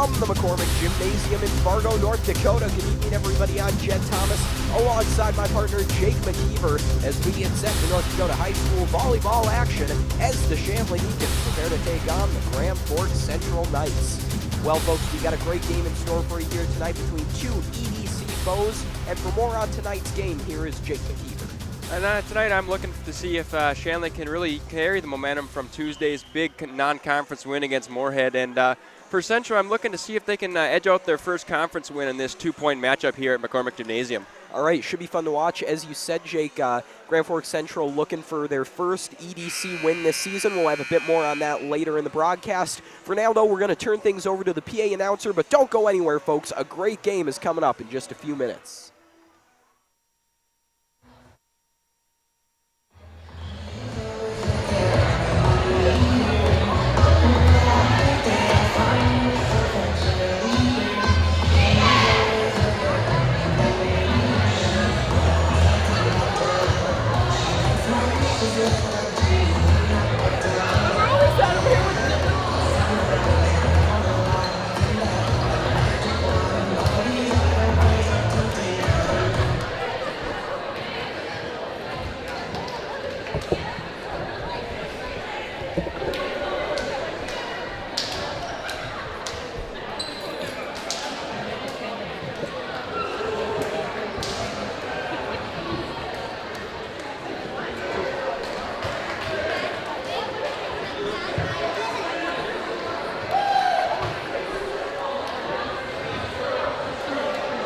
from the McCormick Gymnasium in Fargo, North Dakota. Good evening, everybody. I'm Jed Thomas, alongside my partner Jake McKeever, as we get set for North Dakota High School volleyball action as the Shanley Deacons prepare to take on the Grand Forks Central Knights. Well, folks, we got a great game in store for you here tonight between two EDC foes. And for more on tonight's game, here is Jake McKeever. And tonight I'm looking to see if Shanley can really carry the momentum from Tuesday's big non-conference win against Moorhead. And for Central, I'm looking to see if they can edge out their first conference win in this two-point matchup here at McCormick Gymnasium. All right, should be fun to watch. As you said, Jake, Grand Forks Central looking for their first EDC win this season. We'll have a bit more on that later in the broadcast. For now, though, we're going to turn things over to the PA announcer, but don't go anywhere, folks. A great game is coming up in just a few minutes.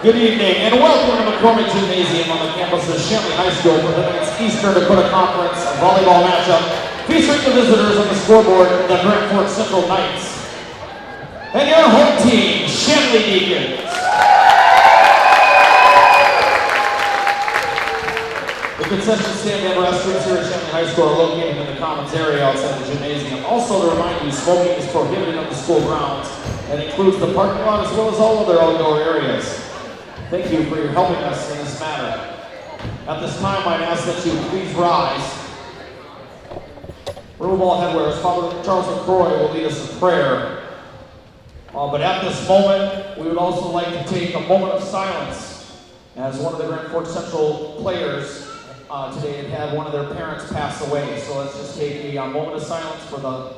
Good evening and welcome to McCormick Gymnasium on the campus of Shanley High School for tonight's Eastern Dakota Conference volleyball matchup featuring the visitors on the scoreboard, the Grand Forks Central Knights. And your home team, Shanley Deacons. The concession stand and restrooms here at Shanley High School are located in the commons area outside the gymnasium. Also to remind you, smoking is prohibited on the school grounds and includes the parking lot as well as all other outdoor areas. Thank you for your helping us in this matter. At this time, I'd ask that you please rise. Riverball head wearers, Father Charles McCroy will lead us in prayer. But at this moment, we would also like to take a moment of silence as one of the Grand Forks Central players today had one of their parents pass away. So let's just take a moment of silence for the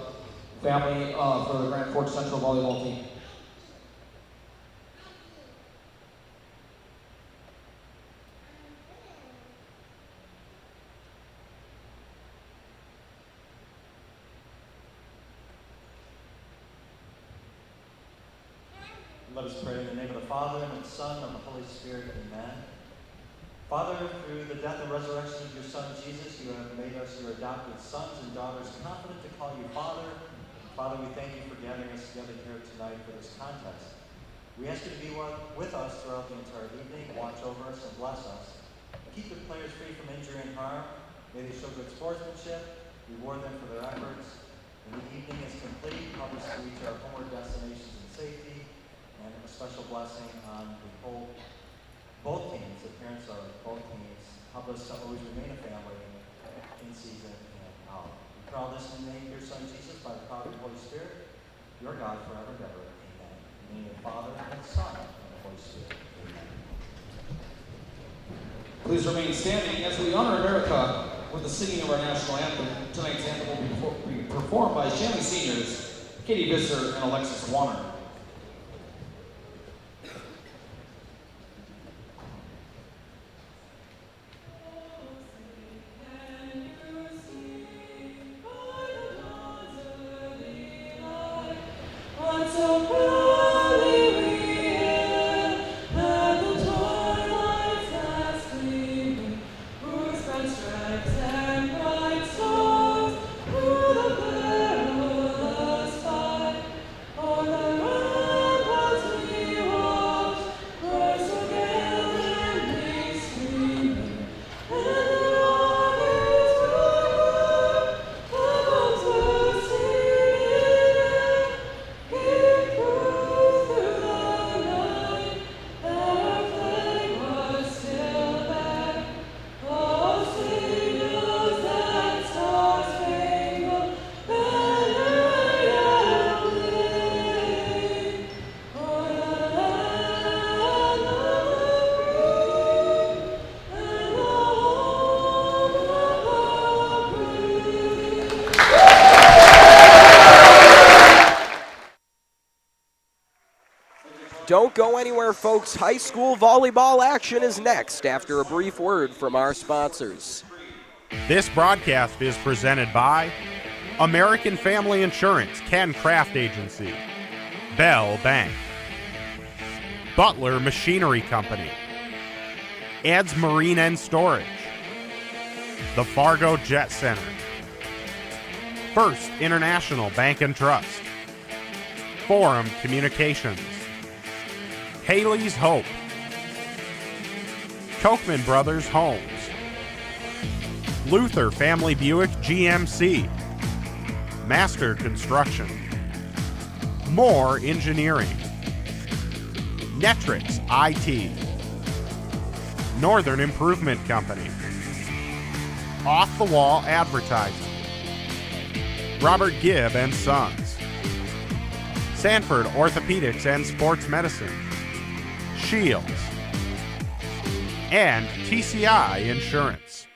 family, for the Grand Forks Central volleyball team. Let us pray in the name of the Father, and of the Son, and of the Holy Spirit. Amen. Father, through the death and resurrection of your Son, Jesus, you have made us your adopted sons and daughters, confident to call you Father. Father, we thank you for gathering us together here tonight for this contest. We ask you to be with us throughout the entire evening, watch over us and bless us. Keep the players free from injury and harm. May they show good sportsmanship, reward them for their efforts. When the evening is complete, help us to reach our homeward destinations in safety. And a special blessing on both teams, the parents of both teams. Help us to always remain a family in season and out. We pray all this in the name of your Son, Jesus, by the power of the Holy Spirit, your God forever and ever. Amen. In the name of the Father, and the Son, and the Holy Spirit. Amen. Please remain standing as we honor America with the singing of our national anthem. Tonight's anthem will be performed by Shanley seniors, Katie Visser and Alexis Warner. Oh, Don't go anywhere, folks. High school volleyball action is next after a brief word from our sponsors. This broadcast is presented by American Family Insurance, Ken Craft Agency, Bell Bank, Butler Machinery Company, Ed's Marine and Storage, the Fargo Jet Center, First International Bank and Trust, Forum Communications, Haley's Hope, Kochman Brothers Homes, Luther Family Buick GMC, Master Construction, Moore Engineering, Netrix IT, Northern Improvement Company, Off the Wall Advertising, Robert Gibb and Sons, Sanford Orthopedics and Sports Medicine, Shields, and TCI Insurance.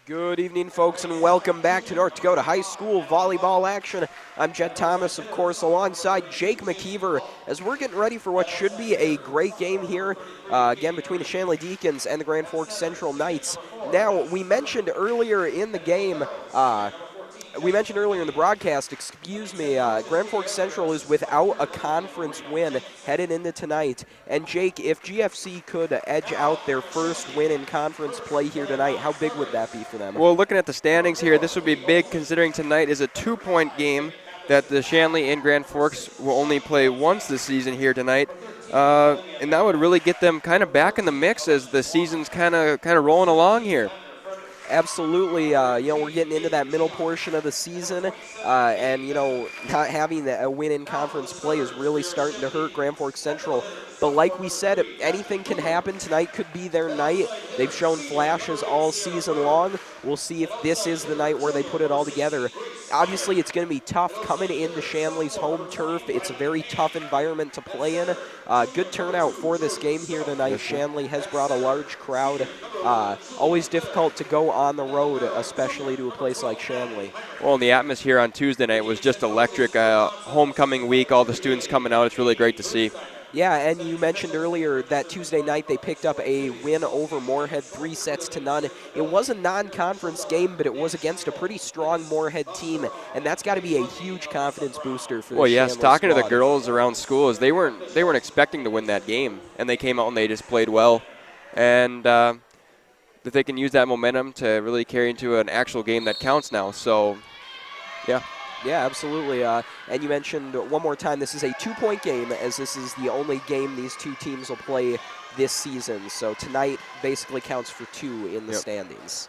Good evening, folks, and welcome back to North Dakota High School volleyball action. I'm Jed Thomas, of course, alongside Jake McKeever, as we're getting ready for what should be a great game here, again, between the Shanley Deacons and the Grand Forks Central Knights. Now, we mentioned earlier in the game, the broadcast, Grand Forks Central is without a conference win headed into tonight. And Jake, if GFC could edge out their first win in conference play here tonight, how big would that be for them? Well, looking at the standings here, this would be big considering tonight is a 2-point game that the Shanley and Grand Forks will only play once this season here tonight. And that would really get them kind of back in the mix as the season's kind of rolling along here. Absolutely. We're getting into that middle portion of the season, and, not having a win in conference play is really starting to hurt Grand Forks Central. But like we said, anything can happen. Tonight could be their night. They've shown flashes all season long. We'll see if this is the night where they put it all together. Obviously, it's going to be tough coming into Shanley's home turf. It's a very tough environment to play in. Good turnout for this game here tonight. Shanley has brought a large crowd. Always difficult to go on the road, especially to a place like Shanley. Well, the atmosphere on Tuesday night was just electric. Homecoming week, all the students coming out. It's really great to see. Yeah, and you mentioned earlier that Tuesday night they picked up a win over Moorhead 3-0. It was a non-conference game, but it was against a pretty strong Moorhead team, and that's got to be a huge confidence booster for the Well, yes, Shanley talking squad. to the girls around school, is they weren't expecting to win that game, and they came out and they just played well, and that they can use that momentum to really carry into an actual game that counts now. So, yeah. Yeah, absolutely. And you mentioned one more time, this is a 2-point game, as this is the only game these two teams will play this season. So tonight basically counts for 2 in the standings.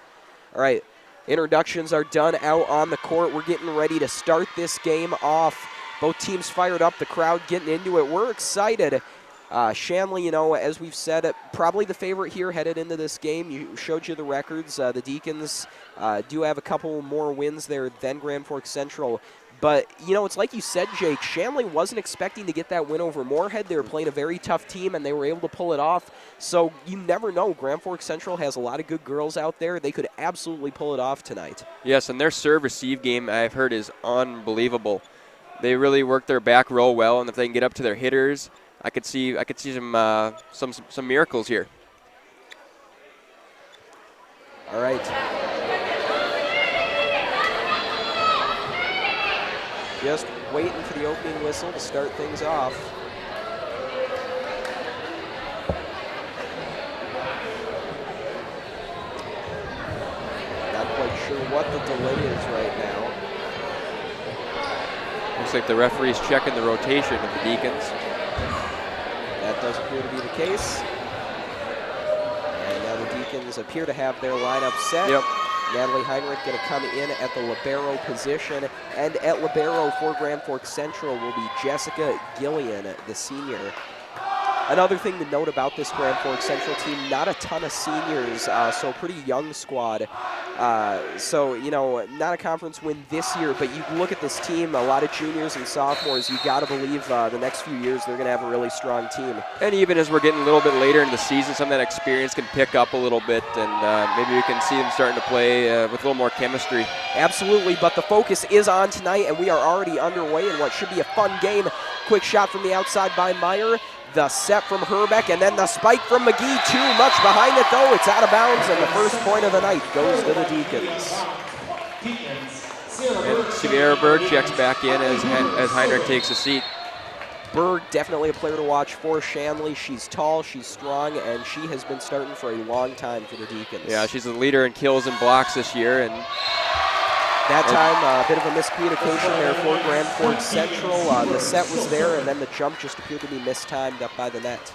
All right, introductions are done out on the court. We're getting ready to start this game off. Both teams fired up, the crowd getting into it. We're excited. Shanley, as we've said, probably the favorite here headed into this game. You showed you the records. The Deacons do have a couple more wins there than Grand Forks Central. But, it's like you said, Jake, Shanley wasn't expecting to get that win over Moorhead. They were playing a very tough team, and they were able to pull it off. So you never know. Grand Forks Central has a lot of good girls out there. They could absolutely pull it off tonight. Yes, and their serve-receive game, I've heard, is unbelievable. They really work their back row well, and if they can get up to their hitters, I could see some miracles here. All right. Just waiting for the opening whistle to start things off. Not quite sure what the delay is right now. Looks like the referee's checking the rotation of the Deacons. That does appear to be the case. And now the Deacons appear to have their lineup set. Yep. Natalie Heinrich going to come in at the libero position. And at libero for Grand Forks Central will be Jessica Gillian, the senior. Another thing to note about this Grand Forks Central team, not a ton of seniors, so a pretty young squad. So, you know, not a conference win this year, but you look at this team, a lot of juniors and sophomores, you got to believe the next few years they're going to have a really strong team. And even as we're getting a little bit later in the season, some of that experience can pick up a little bit, and maybe we can see them starting to play with a little more chemistry. Absolutely, but the focus is on tonight, and we are already underway in what should be a fun game. Quick shot from the outside by Meyer. The set from Herbeck, and then the spike from McGee. Too much behind it, though. It's out of bounds, and the first point of the night goes to the Deacons. And Sierra Berg checks back in as Heinrich takes a seat. Berg, definitely a player to watch for Shanley. She's tall, she's strong, and she has been starting for a long time for the Deacons. Yeah, she's the leader in kills and blocks this year, and that time, a bit of a miscommunication there for Grand Forks Central. The set was there, and then the jump just appeared to be mistimed up by the net.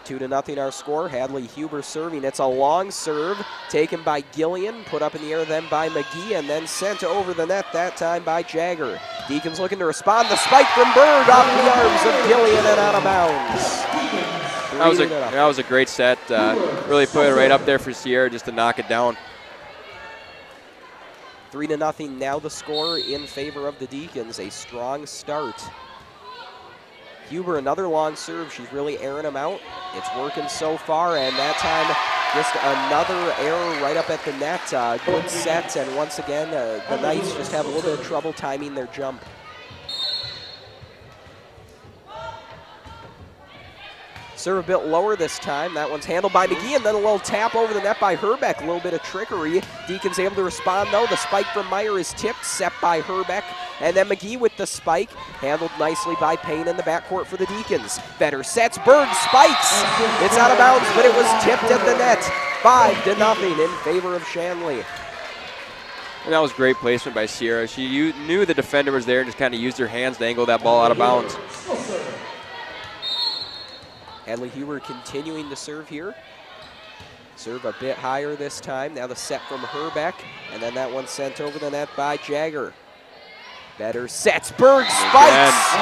2-0 our score. Hadley Huber serving. It's a long serve taken by Gillian, put up in the air then by McGee, and then sent over the net that time by Jagger. Deacons looking to respond. The spike from Berg off the arms of Gillian and out of bounds. That was a great set. Really put it right up there for Sierra just to knock it down. 3-0 now the score in favor of the Deacons. A strong start. Huber, another long serve. She's really airing him out. It's working so far, and that time just another error right up at the net. Good set, and once again, the Knights just have a little bit of trouble timing their jump. Serve a bit lower this time. That one's handled by McGee, and then a little tap over the net by Herbeck. A little bit of trickery. Deacons able to respond, though. The spike from Meyer is tipped, set by Herbeck. And then McGee with the spike, handled nicely by Payne in the backcourt for the Deacons. Better sets, Berg spikes. It's out of bounds, but it was tipped at the net. 5-0 in favor of Shanley. And that was great placement by Sierra. She knew the defender was there and just kind of used her hands to angle that ball out of bounds. Hadley Huber continuing to serve here. Serve a bit higher this time. Now the set from Herbeck, and then that one sent over the net by Jagger. Better sets, Berg spikes!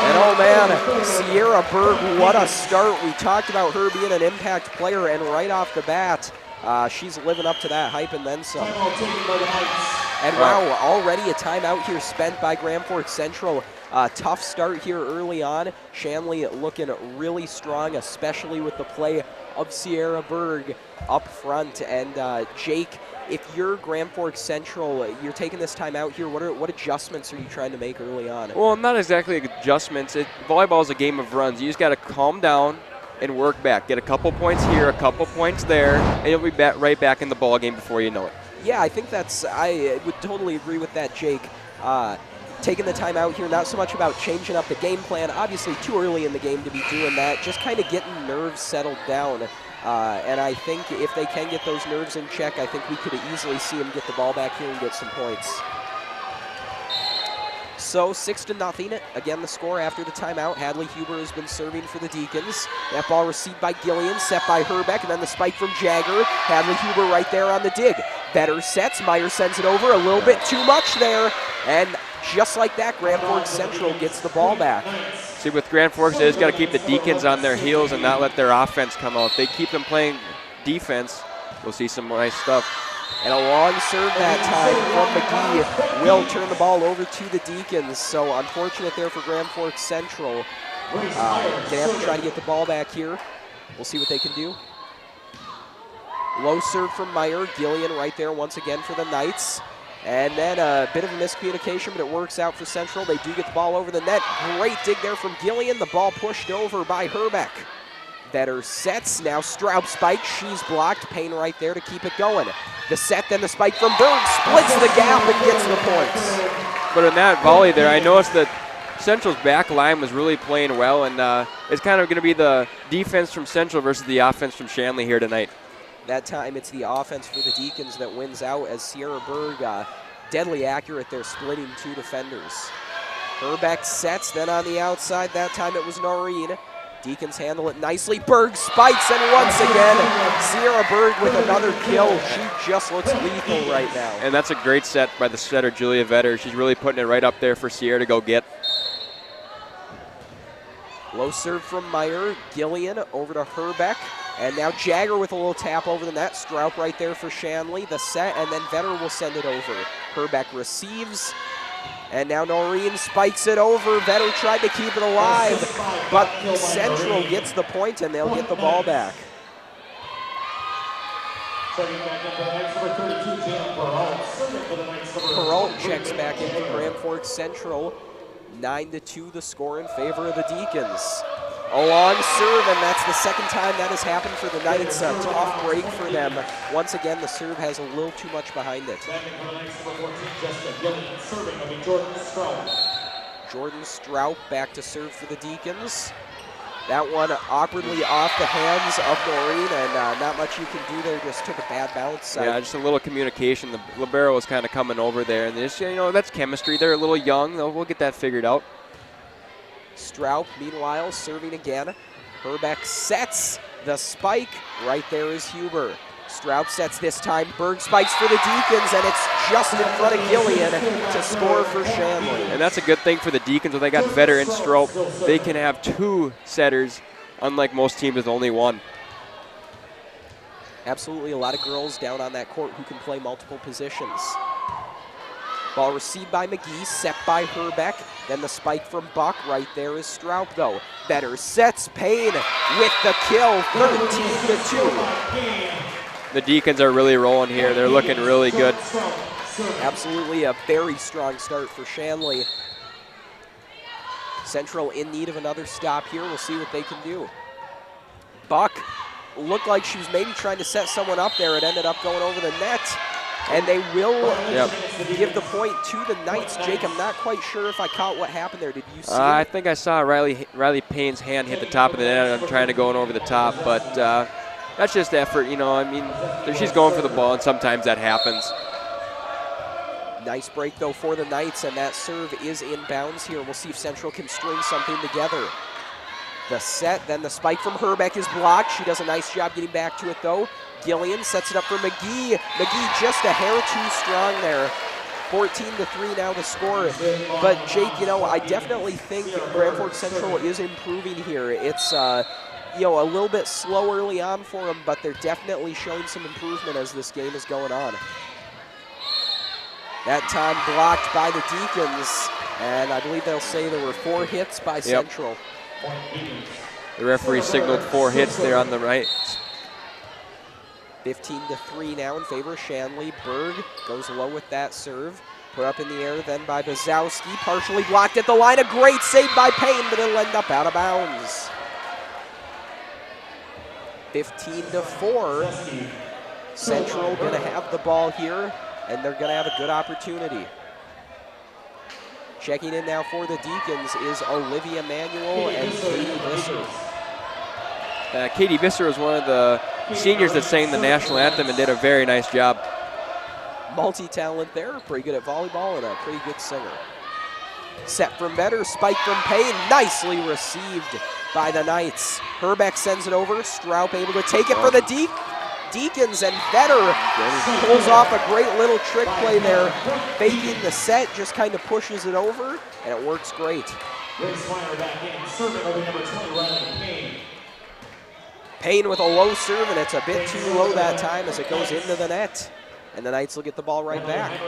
And oh man, Sierra Berg, what a start. We talked about her being an impact player, and right off the bat, she's living up to that hype and then some. And wow, already a timeout here spent by Grand Forks Central. Tough start here early on. Shanley looking really strong, especially with the play of Sierra Berg up front. And Jake, if you're Grand Forks Central, you're taking this time out here, what adjustments are you trying to make early on? Well, not exactly adjustments. Volleyball is a game of runs. You just got to calm down and work back. Get a couple points here, a couple points there, and you'll be right back in the ball game before you know it. Yeah, I think I would totally agree with that, Jake. Taking the time out here, not so much about changing up the game plan. Obviously, too early in the game to be doing that. Just kind of getting nerves settled down. And I think if they can get those nerves in check, I think we could easily see them get the ball back here and get some points. So 6-0. Again, the score after the timeout. Hadley Huber has been serving for the Deacons. That ball received by Gillian, set by Herbeck, and then the spike from Jagger. Hadley Huber right there on the dig. Better sets. Meyer sends it over. A little bit too much there. And just like that, Grand Forks Central gets the ball back. See, with Grand Forks, they just got to keep the Deacons on their heels and not let their offense come out. If they keep them playing defense, we'll see some nice stuff. And a long serve that time from McGee will turn the ball over to the Deacons. So unfortunate there for Grand Forks Central. Gonna have to try to get the ball back here. We'll see what they can do. Low serve from Meyer. Gillian right there once again for the Knights. And then a bit of a miscommunication, but it works out for Central. They do get the ball over the net. Great dig there from Gillian. The ball pushed over by Herbeck. Better sets. Now Straub spike. She's blocked. Payne right there to keep it going. The set, then the spike from Berg. Splits the gap and gets the points. But in that volley there, I noticed that Central's back line was really playing well, and it's kind of going to be the defense from Central versus the offense from Shanley here tonight. That time it's the offense for the Deacons that wins out as Sierra Berg deadly accurate there, splitting two defenders. Herbeck sets, then on the outside, that time it was Noreen. Deacons handle it nicely. Berg spikes, and once again, Sierra Berg with another kill. She just looks lethal right now. And that's a great set by the setter, Julia Vetter. She's really putting it right up there for Sierra to go get. Low serve from Meyer. Gillian over to Herbeck. And now Jagger with a little tap over the net. Stroup right there for Shanley. The set, and then Vetter will send it over. Herbeck receives. And now Noreen spikes it over. Vetter tried to keep it alive, but Central gets the point, and they'll get the ball back. Peralt checks back in for Grand Forks Central. 9-2 the score in favor of the Deacons. A long serve, and that's the second time that has happened for the Knights. A tough break for them. Once again, the serve has a little too much behind it. Jordan Stroup back to serve for the Deacons. That one awkwardly off the hands of Noreen, and not much you can do there. Just took a bad bounce. Yeah, just a little communication. The libero was kind of coming over there, and this, that's chemistry. They're a little young. We'll get that figured out. Stroup, meanwhile, serving again. Herbeck sets the spike. Right there is Huber. Stroup sets this time. Berg spikes for the Deacons, and it's just in front of Gillian to score for Shanley. And that's a good thing for the Deacons. When they got Vetter and Stroup, they can have two setters, unlike most teams with only one. Absolutely, a lot of girls down on that court who can play multiple positions. Ball received by McGee, set by Herbeck. Then the spike from Buck. Right there is Stroup, though. Vetter sets Payne with the kill, 13-2. The Deacons are really rolling here. They're looking really good. Absolutely a very strong start for Shanley. Central in need of another stop here. We'll see what they can do. Buck looked like she was maybe trying to set someone up there. It ended up going over the net. And they will give the point to the Knights. Jake, I'm not quite sure if I caught what happened there. Did you see I think I saw Riley Payne's hand hit the top of the net. I'm trying to go over the top, but that's just effort. She's going for the ball, and sometimes that happens. Nice break, though, for the Knights, and that serve is inbounds here. We'll see if Central can string something together. The set, then the spike from Herbeck is blocked. She does a nice job getting back to it, though. Gillian sets it up for McGee. McGee just a hair too strong there. 14-3 now the score. But, Jake, I definitely think Grand Forks Central is improving here. It's, a little bit slow early on for them, but they're definitely showing some improvement as this game is going on. That time blocked by the Deacons, and I believe they'll say there were 4 hits by Central. The referee signaled 4 hits there on the right. 15-3 now in favor of Shanley. Berg goes low with that serve. Put up in the air then by Bazowski. Partially blocked at the line. A great save by Payne, but it'll end up out of bounds. 15-4. Central going to have the ball here, and they're going to have a good opportunity. Checking in now for the Deacons is Olivia Manuel and Katie Visser. Katie Visser was one of the seniors that sang the national anthem and did a very nice job. Multi-talent there, pretty good at volleyball and a pretty good singer. Set from Vetter, spike from Payne, nicely received by the Knights. Herbeck sends it over, Stroup able to take it for the Deacons, and Vetter pulls off a great little trick play there, faking the set, just kind of pushes it over, and it works great. Payne with a low serve, and it's a bit too low that time as it goes into the net. And the Knights will get the ball right back.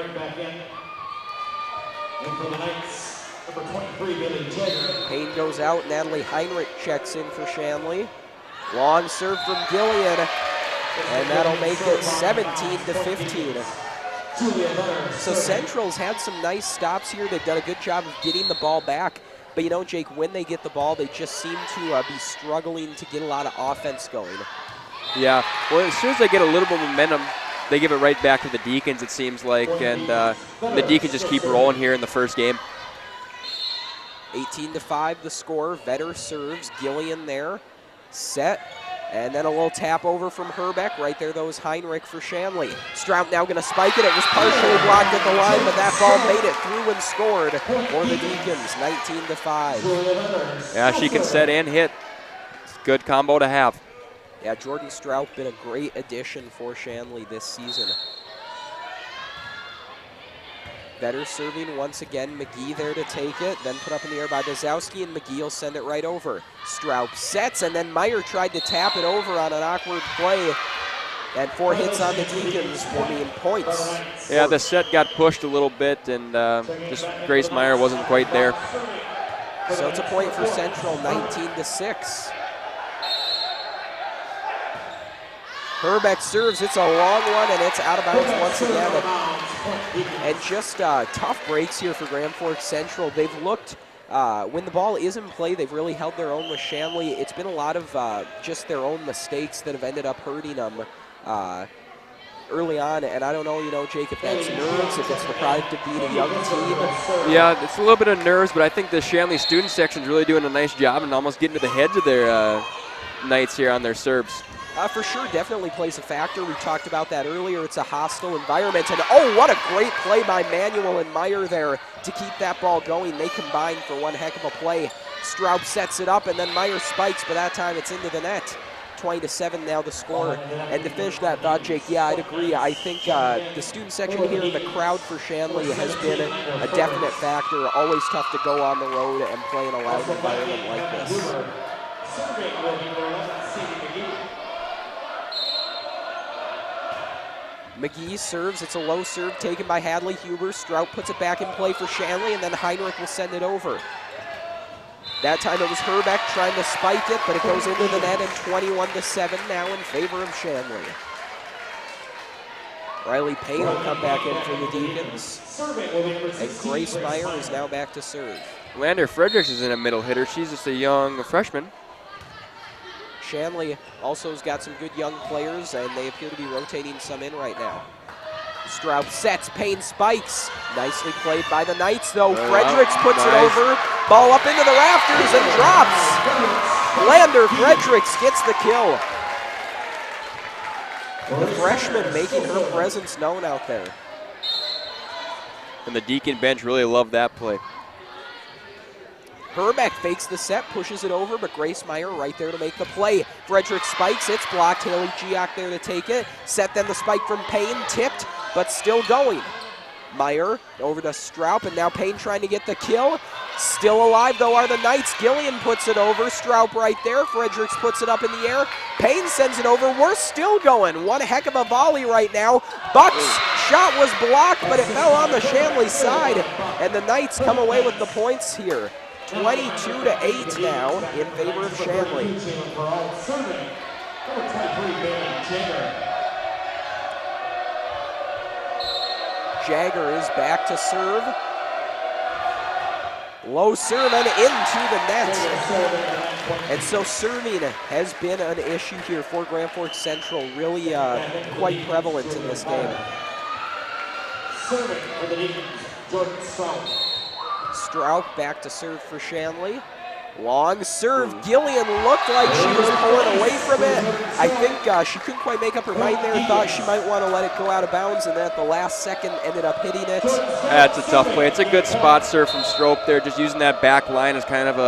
Payne goes out. Natalie Heinrich checks in for Shanley. Long serve from Gillian, and that'll make it 17-15. So Central's had some nice stops here. They've done a good job of getting the ball back. But Jake, when they get the ball, they just seem to be struggling to get a lot of offense going. Yeah, well, as soon as they get a little bit of momentum, they give it right back to the Deacons, it seems like, and the Deacons just keep rolling here in the first game. 18-5 the score. Vetter serves. Gillian there. Set. And then a little tap over from Herbeck. Right there, though, is Heinrich for Shanley. Stroup now going to spike it. It was partially blocked at the line, but that ball made it through and scored for the Deacons, 19-5. Yeah, she can set and hit. It's a good combo to have. Yeah, Jordan Stroup been a great addition for Shanley this season. Better serving once again. McGee there to take it, then put up in the air by Dazowski, and McGee will send it right over. Straub sets, and then Meyer tried to tap it over on an awkward play. And 4 hits on the Deacons will mean points. Yeah, the set got pushed a little bit, and just Grace Meyer wasn't quite there. So it's a point for Central, 19-6. Herbeck serves, it's a long one, and it's out of bounds once again. And just tough breaks here for Grand Forks Central. They've looked, when the ball is in play, they've really held their own with Shanley. It's been a lot of just their own mistakes that have ended up hurting them early on. And I don't know, Jake, if that's nerves, if it's the product of being a young team. Yeah, it's a little bit of nerves, but I think the Shanley student section is really doing a nice job and almost getting to the heads of their Knights here on their serves. For sure, definitely plays a factor. We talked about that earlier. It's a hostile environment. And oh, what a great play by Manuel and Meyer there to keep that ball going. They combined for one heck of a play. Straub sets it up, and then Meyer spikes, but that time it's into the net. 20-7 now the score. And to finish that thought, Jake, yeah, I'd agree. I think the student section here, the crowd for Shanley has been a definite factor. Always tough to go on the road and play in a loud environment like this. McGee serves, it's a low serve taken by Hadley Huber. Strout puts it back in play for Shanley, and then Heinrich will send it over. That time it was Herbeck trying to spike it, but it goes into the net, and 21-7 now in favor of Shanley. Riley Payne will come back in for the Deacons. And Grace Meyer is now back to serve. Lander Fredericks is in a middle hitter. She's just a young freshman. Shanley also has got some good young players, and they appear to be rotating some in right now. Straub sets, Payne spikes. Nicely played by the Knights, though. Fredericks puts it over. Ball up into the rafters and drops. Lander Fredericks gets the kill. The freshman making her presence known out there. And the Deacon bench really loved that play. Herbeck fakes the set, pushes it over, but Grace Meyer right there to make the play. Frederick spikes, it's blocked. Haley Giak there to take it. Set then the spike from Payne, tipped, but still going. Meyer over to Stroup, and now Payne trying to get the kill. Still alive, though, are the Knights. Gillian puts it over. Stroup right there. Fredericks puts it up in the air. Payne sends it over. We're still going. One heck of a volley right now. Buck's shot was blocked, but it fell on the Shanley side, and the Knights come away with the points here. 22-8 now in favor of Shanley. Jagger is back to serve. Low serve and into the net. And so serving has been an issue here for Grand Forks Central, really quite prevalent in this game. Serving for the Deacons, Jordan Strout. Strout back to serve for Shanley. Long serve. Gillian looked like she was pulling away from it. I think she couldn't quite make up her mind there. Thought she might want to let it go out of bounds, and then at the last second ended up hitting it. That's a tough play. It's a good spot serve from Strope there, just using that back line as kind of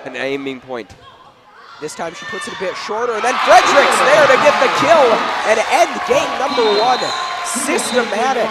an aiming point. This time she puts it a bit shorter, and then Fredericks there to get the kill and end game number 1. Systematic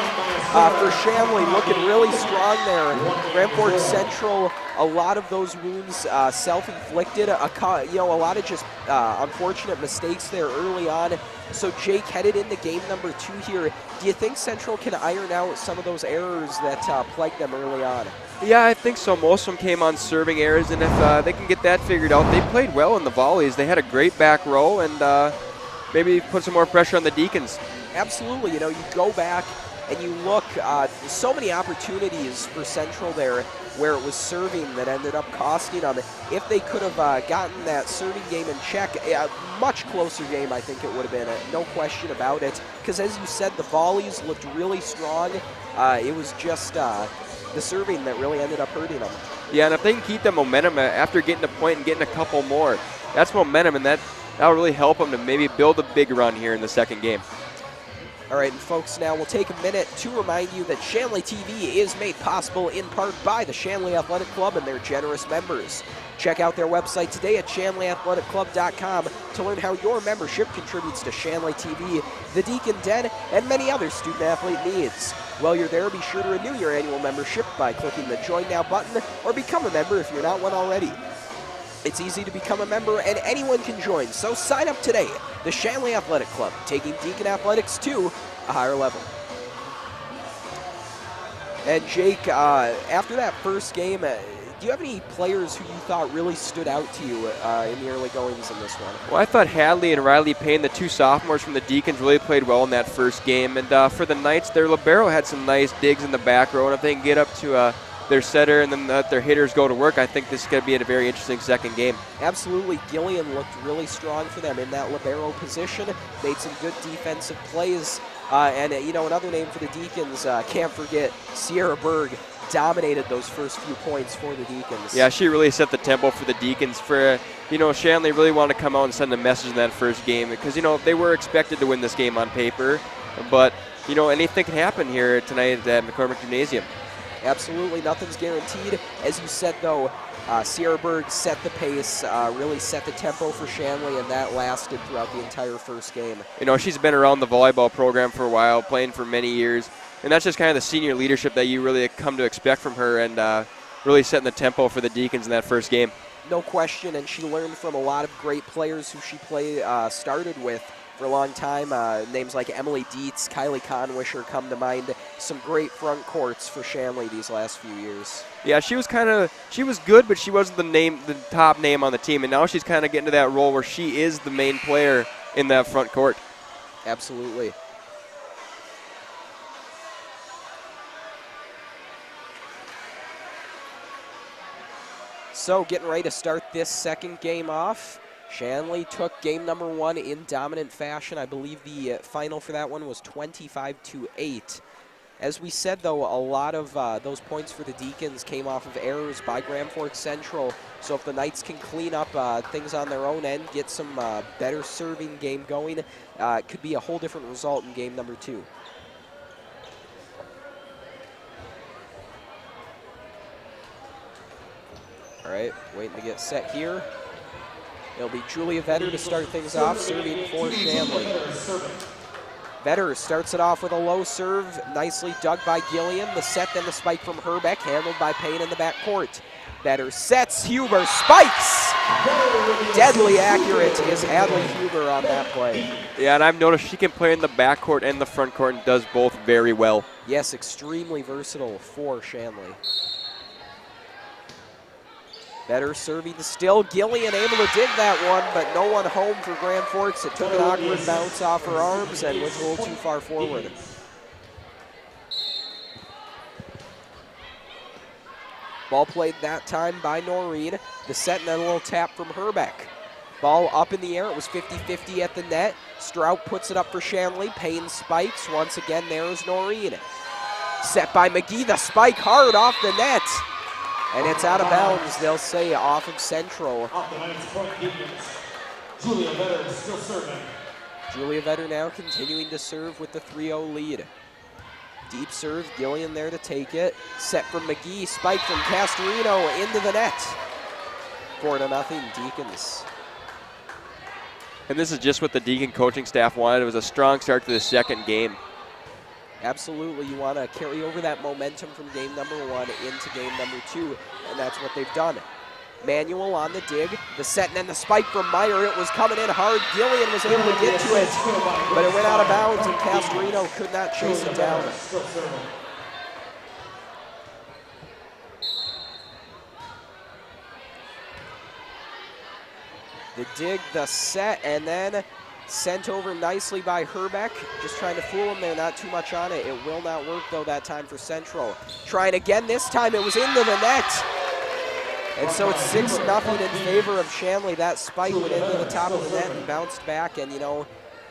for Shanley, looking really strong there. Grand Forks Central, a lot of those wounds self-inflicted, a lot of just unfortunate mistakes there early on. So Jake, headed into game number 2 here, do you think Central can iron out some of those errors that plagued them early on? Yeah, I think so. Most of them came on serving errors, and if they can get that figured out, they played well in the volleys. They had a great back row, and maybe put some more pressure on the Deacons. Absolutely. You go back and you look, so many opportunities for Central there where it was serving that ended up costing them. If they could have gotten that serving game in check, a much closer game I think it would have been, no question about it. Because as you said, the volleys looked really strong. It was just the serving that really ended up hurting them. Yeah, and if they can keep the momentum after getting a point and getting a couple more, that's momentum, and that'll really help them to maybe build a big run here in the second game. All right, and folks, now we'll take a minute to remind you that Shanley TV is made possible in part by the Shanley Athletic Club and their generous members. Check out their website today at shanleyathletic.com to learn how your membership contributes to Shanley TV, the Deacon Den, and many other student-athlete needs. While you're there, be sure to renew your annual membership by clicking the Join Now button or become a member if you're not one already. It's easy to become a member and anyone can join, so sign up today. The Shanley Athletic Club, taking Deacon athletics to a higher level. And Jake, after that first game, do you have any players who you thought really stood out to you in the early goings in this one? Well, I thought Hadley and Riley Payne, the two sophomores from the Deacons, really played well in that first game. And for the Knights, their libero had some nice digs in the back row. And if they can get up to their setter and then let their hitters go to work, I think this is going to be a very interesting second game. Absolutely. Gillian looked really strong for them in that libero position, made some good defensive plays. And, another name for the Deacons, can't forget Sierra Berg, dominated those first few points for the Deacons. Yeah, she really set the tempo for the Deacons. Shanley really wanted to come out and send a message in that first game because, they were expected to win this game on paper. But, anything can happen here tonight at McCormick Gymnasium. Absolutely, nothing's guaranteed. As you said, though, Sierra Berg set the pace, really set the tempo for Shanley, and that lasted throughout the entire first game. She's been around the volleyball program for a while, playing for many years, and that's just kind of the senior leadership that you really come to expect from her, and really setting the tempo for the Deacons in that first game. No question, and she learned from a lot of great players who she started with for a long time. Names like Emily Dietz, Kylie Conwisher come to mind. Some great front courts for Shanley these last few years. Yeah, she was good, but she wasn't the top name on the team, and now she's kind of getting to that role where she is the main player in that front court. Absolutely. So getting ready to start this second game off. Shanley took game number one in dominant fashion. I believe the final for that one was 25-8. As we said, though, a lot of those points for the Deacons came off of errors by Grand Forks Central. So if the Knights can clean up things on their own end, get some better serving game going, it could be a whole different result in game number two. All right, waiting to get set here. It'll be Julia Vetter to start things off, serving for Shanley. Vetter starts it off with a low serve, nicely dug by Gillian. The set, then the spike from Herbeck, handled by Payne in the backcourt. Vetter sets, Huber spikes! Deadly accurate is Adley Huber on that play. Yeah, and I've noticed she can play in the backcourt and the front court and does both very well. Yes, extremely versatile for Shanley. Vetter serving still. Gillian able to dig that one, but no one home for Grand Forks. It took an awkward bounce off her arms and went a little too far forward. Ball played that time by Noreen. The set and then a little tap from Herbeck. Ball up in the air. It was 50-50 at the net. Strout puts it up for Shanley. Payne spikes. Once again, there is Noreen. Set by McGee. The spike hard off the net. And it's out of bounds, they'll say, off of Central. Off the Knights point, Deacons. Julia Vetter is still serving. Julia Vetter now continuing to serve with the 3-0 lead. Deep serve, Gillian there to take it. Set from McGee, spike from Castorino into the net. 4-0 Deacons. And this is just what the Deacon coaching staff wanted. It was a strong start to the second game. Absolutely, you want to carry over that momentum from game number one into game number two, and that's what they've done. Manuel on the dig, the set and then the spike from Meyer. It was coming in hard. Gillian was able to get to it, but it went out of bounds, and Castorino could not chase it down. The dig, the set, and then sent over nicely by Herbeck. Just trying to fool him there, not too much on it. It will not work, though, that time for Central. Trying again this time, it was into the net. And so it's 6-0 in favor of Shanley. That spike went into the top of the net and bounced back. And,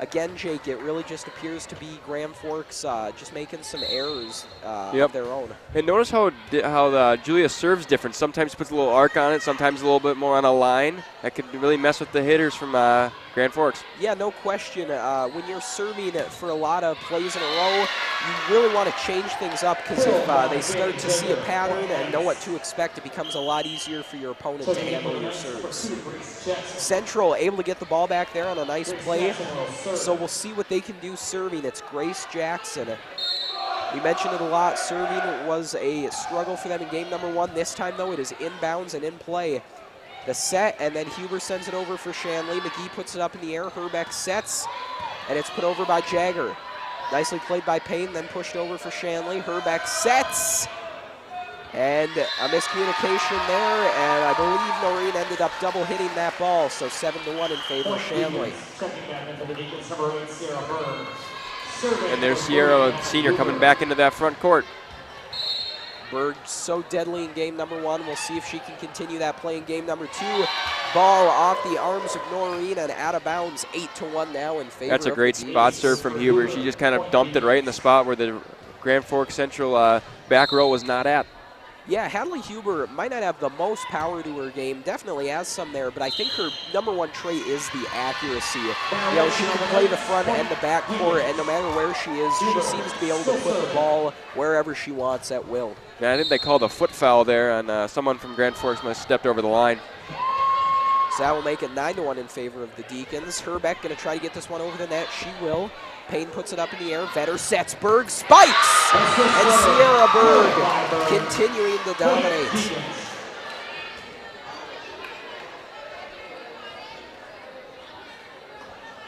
again, Jake, it really just appears to be Grand Forks just making some errors of their own. And notice how Julia serves different. Sometimes puts a little arc on it, sometimes a little bit more on a line. That could really mess with the hitters from Grand Forks. Yeah, no question. When you're serving for a lot of plays in a row, you really want to change things up because if they start to see a pattern and know what to expect, it becomes a lot easier for your opponent to handle your serves. Central able to get the ball back there on a nice play, so we'll see what they can do serving. It's Grace Jackson. We mentioned it a lot. Serving was a struggle for them in game number 1. This time, though, it is inbounds and in play. The set, and then Huber sends it over for Shanley. McGee puts it up in the air. Herbeck sets, and it's put over by Jagger. Nicely played by Payne, then pushed over for Shanley. Herbeck sets, and a miscommunication there, and I believe Noreen ended up double hitting that ball, so 7-1 in favor of Shanley. And there's Sierra Senior coming back into that front court. Berg so deadly in game number 1. We'll see if she can continue that play in game number 2. Ball off the arms of Noreen and out of bounds. 8-1 now in favor. That's a great spot serve from Huber. She just kind of dumped it right in the spot where the Grand Forks Central back row was not at. Yeah, Hadley Huber might not have the most power to her game, definitely has some there, but I think her number 1 trait is the accuracy. You know, she can play the front and the back court, and no matter where she is, she seems to be able to put the ball wherever she wants at will. Yeah, I think they called a foot foul there, and someone from Grand Forks must have stepped over the line. So that will make it 9-1 in favor of the Deacons. Herbeck going to try to get this one over the net. She will. Payne puts it up in the air. Vetter sets. Berg spikes! And Sierra Berg continuing to dominate.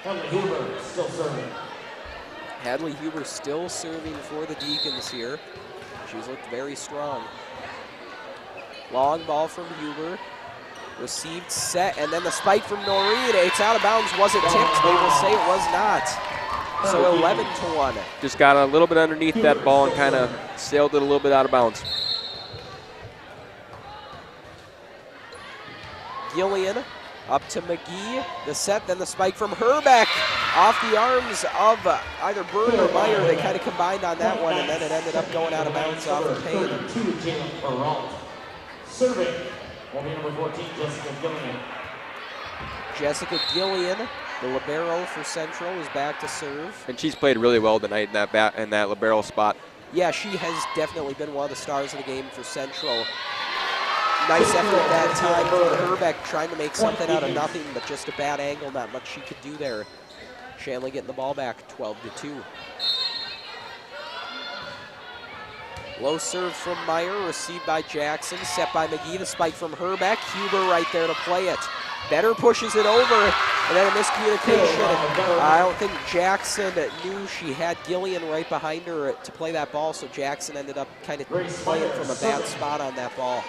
Hadley Huber still serving. Hadley Huber still serving for the Deacons here. She's looked very strong. Long ball from Huber. Received, set, and then the spike from Noreen. It's out of bounds. Was it tipped? They will say it was not. So 11-1. Just got a little bit underneath that ball and kind of sailed it a little bit out of bounds. Gillian up to McGee. The set, then the spike from Herbeck. Off the arms of either Bird or Meyer. They kind of combined on that one, and then it ended up going out of bounds off of Payne. Serving will be number 14, Jessica Gillian. Jessica Gillian, the libero for Central, is back to serve. And she's played really well tonight in that libero spot. Yeah, she has definitely been one of the stars of the game for Central. Nice effort at that time for Herbeck, trying to make something out of nothing, but just a bad angle, not much she could do there. Shanley getting the ball back, 12-2. Low serve from Meyer, received by Jackson, set by McGee, the spike from Herbeck. Huber right there to play it. Better pushes it over, and then a miscommunication. I don't think Jackson knew she had Gillian right behind her to play that ball, so Jackson ended up kind of playing from a bad spot on that ball.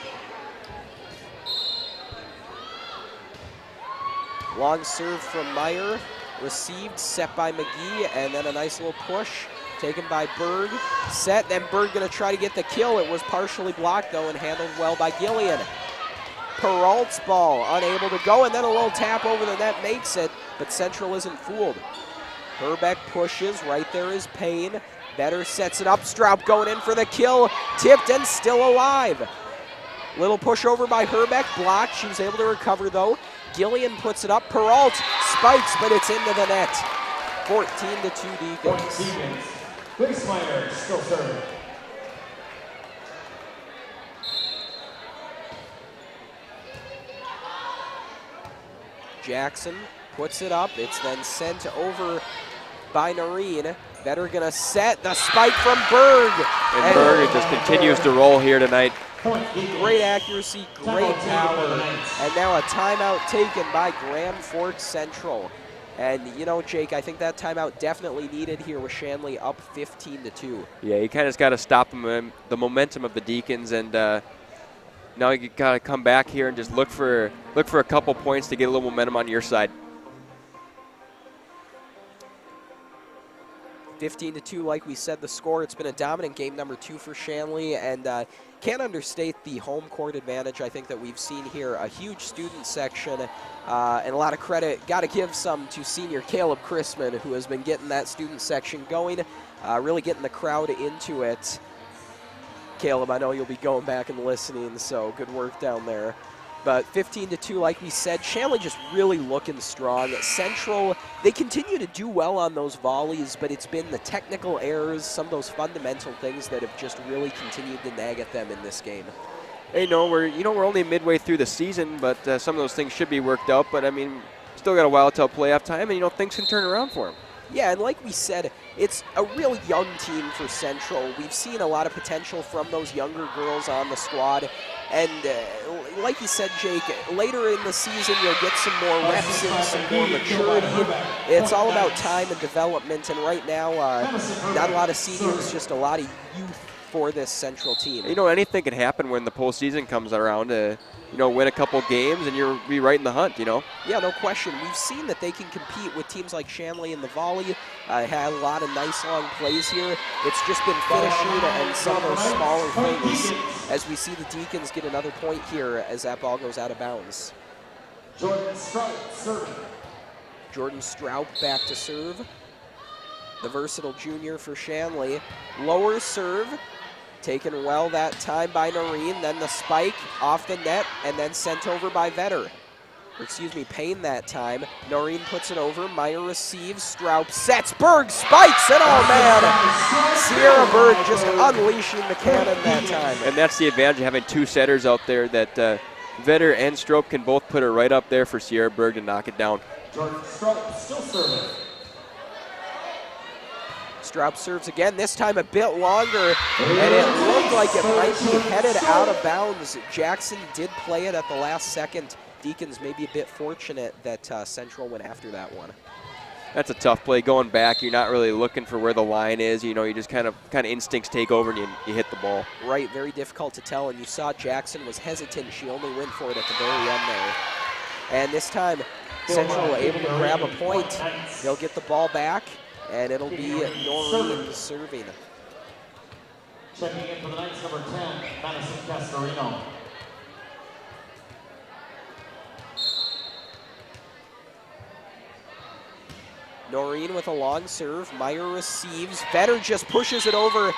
Long serve from Meyer, received, set by McGee, and then a nice little push taken by Berg. Set, then Berg going to try to get the kill. It was partially blocked, though, and handled well by Gillian. Peralt's ball, unable to go, and then a little tap over the net makes it, but Central isn't fooled. Herbeck pushes, right there is Payne. Vetter sets it up, Straub going in for the kill, tipped and still alive. Little push over by Herbeck, blocked, she was able to recover though. Gillian puts it up, Peralt spikes, but it's into the net. 14-2 Deacons. Grace still serving. Jackson puts it up. It's then sent over by Noreen. Vetter gonna set the spike from Berg. And Berg just continues to roll here tonight. Great accuracy, great power. And now a timeout taken by Grand Forks Central. And you know, Jake, I think that timeout definitely needed here with Shanley up 15-2. Yeah, you kind of just got to stop the momentum of the Deacons, and now you got to come back here and just look for a couple points to get a little momentum on your side. 15-2, like we said, the score. It's been a dominant game number 2 for Shanley, and can't understate the home court advantage I think that we've seen here. A huge student section, and a lot of credit got to give some to senior Caleb Chrisman, who has been getting that student section going, really getting the crowd into it. Caleb, I know you'll be going back and listening, so good work down there. But 15-2, like we said, Shanley just really looking strong. Central, they continue to do well on those volleys, but it's been the technical errors, some of those fundamental things that have just really continued to nag at them in this game. Hey, no, we're only midway through the season, but some of those things should be worked out. But I mean, still got a while till playoff time, and things can turn around for them. Yeah, and like we said, it's a real young team for Central. We've seen a lot of potential from those younger girls on the squad. And like you said, Jake, later in the season you'll get some more reps and some more maturity. It's all about time and development, and right now, not a lot of seniors, just a lot of youth for this Central team. You know, anything can happen when the postseason comes around. You know, win a couple games and you'll be right in the hunt, you know? Yeah, no question. We've seen that they can compete with teams like Shanley in the volley. Had a lot of nice long plays here. It's just been finishing and some of those smaller things as we see the Deacons get another point here as that ball goes out of bounds. Jordan Strout serving. Jordan Strout back to serve. The versatile junior for Shanley. Lower serve. Taken well that time by Noreen, then the spike off the net, and then sent over by Vetter. Payne that time. Noreen puts it over, Meyer receives, Straub sets, Berg spikes, and oh man! Sierra Berg just unleashing the cannon that time. And that's the advantage of having two setters out there that Vetter and Stroop can both put it right up there for Sierra Berg to knock it down. Jordan Strout still serving. Straub serves again, this time a bit longer, and it looked like it might be headed out of bounds. Jackson did play it at the last second. Deacons may be a bit fortunate that Central went after that one. That's a tough play. Going back, you're not really looking for where the line is. You know, you just kind of instincts take over and you hit the ball. Right, very difficult to tell, and you saw Jackson was hesitant. She only went for it at the very end there. And this time, Central able to grab a point. They'll get the ball back, and it'll be Noreen serving. Checking in for the Knights, number 10, Madison Castorino. Noreen with a long serve. Meyer receives. Vetter just pushes it over.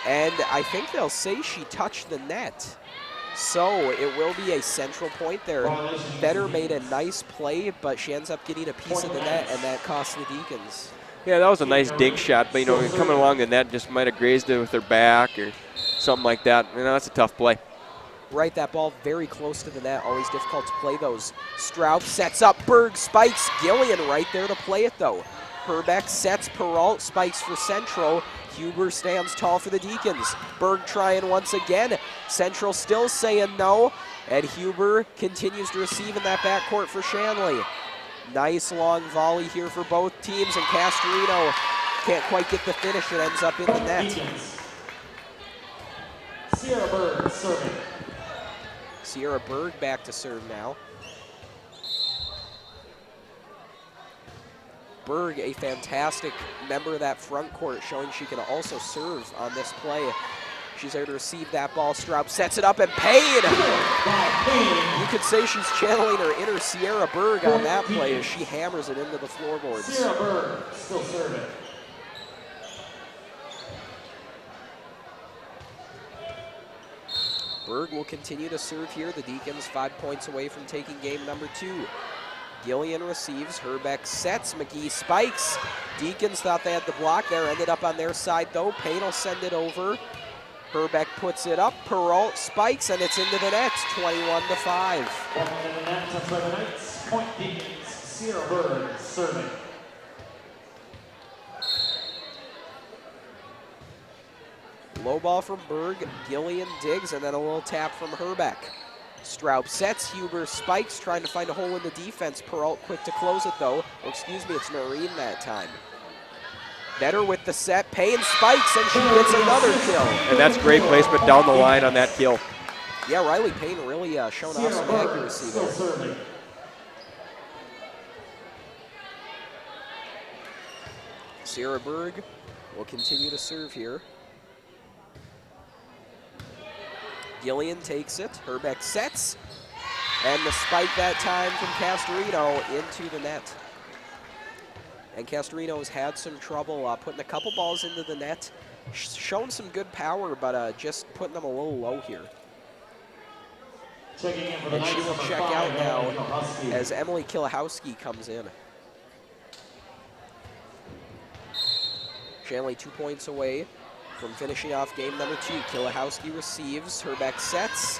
And I think they'll say she touched the net. So it will be a Central point there. Vetter made a nice play, but she ends up getting a piece of the net, and that cost the Deacons. Yeah, that was a nice dig shot, but, you know, coming along the net just might have grazed it with her back or something like that. You know, that's a tough play. Right, that ball very close to the net. Always difficult to play those. Straub sets up, Berg spikes. Gillian right there to play it, though. Herbeck sets, Peralt spikes for Central. Huber stands tall for the Deacons. Berg trying once again. Central still saying no. And Huber continues to receive in that backcourt for Shanley. Nice long volley here for both teams, and Castorino can't quite get the finish. It ends up in the net. Sierra Berg serving. Sierra Berg back to serve now. Berg, a fantastic member of that front court, showing she can also serve on this play. She's there to receive that ball. Straub sets it up, and Payne! You could say she's channeling her inner Sierra Berg on that play as she hammers it into the floorboards. Sierra Berg still serving. Berg will continue to serve here. The Deacons 5 points away from taking game number 2. Gillian receives, Herbeck sets, McGee spikes. Deacons thought they had the block there, ended up on their side though. Payne will send it over. Herbeck puts it up, Peralt spikes, and it's into the net, 21-5. Walking in the net, touched by the Knights. Point Deacons, Sierra Berg serving. Low ball from Berg, Gillian digs, and then a little tap from Herbeck. Straub sets, Huber spikes, trying to find a hole in the defense. Peralt quick to close it though. Oh, excuse me, it's Noreen that time. Vetter with the set, Payne spikes, and she gets another kill. And that's great placement down the line on that kill. Yeah, Riley Payne really showing off some accuracy there. Sierra Berg will continue to serve here. Gillian takes it, Herbeck sets, and the spike that time from Castorino into the net. And Castorino has had some trouble putting a couple balls into the net, shown some good power, but just putting them a little low here. And she will check out now as Emily Kilahowski comes in. Shanley 2 points away from finishing off game number 2. Kilahowski receives, Herbeck sets,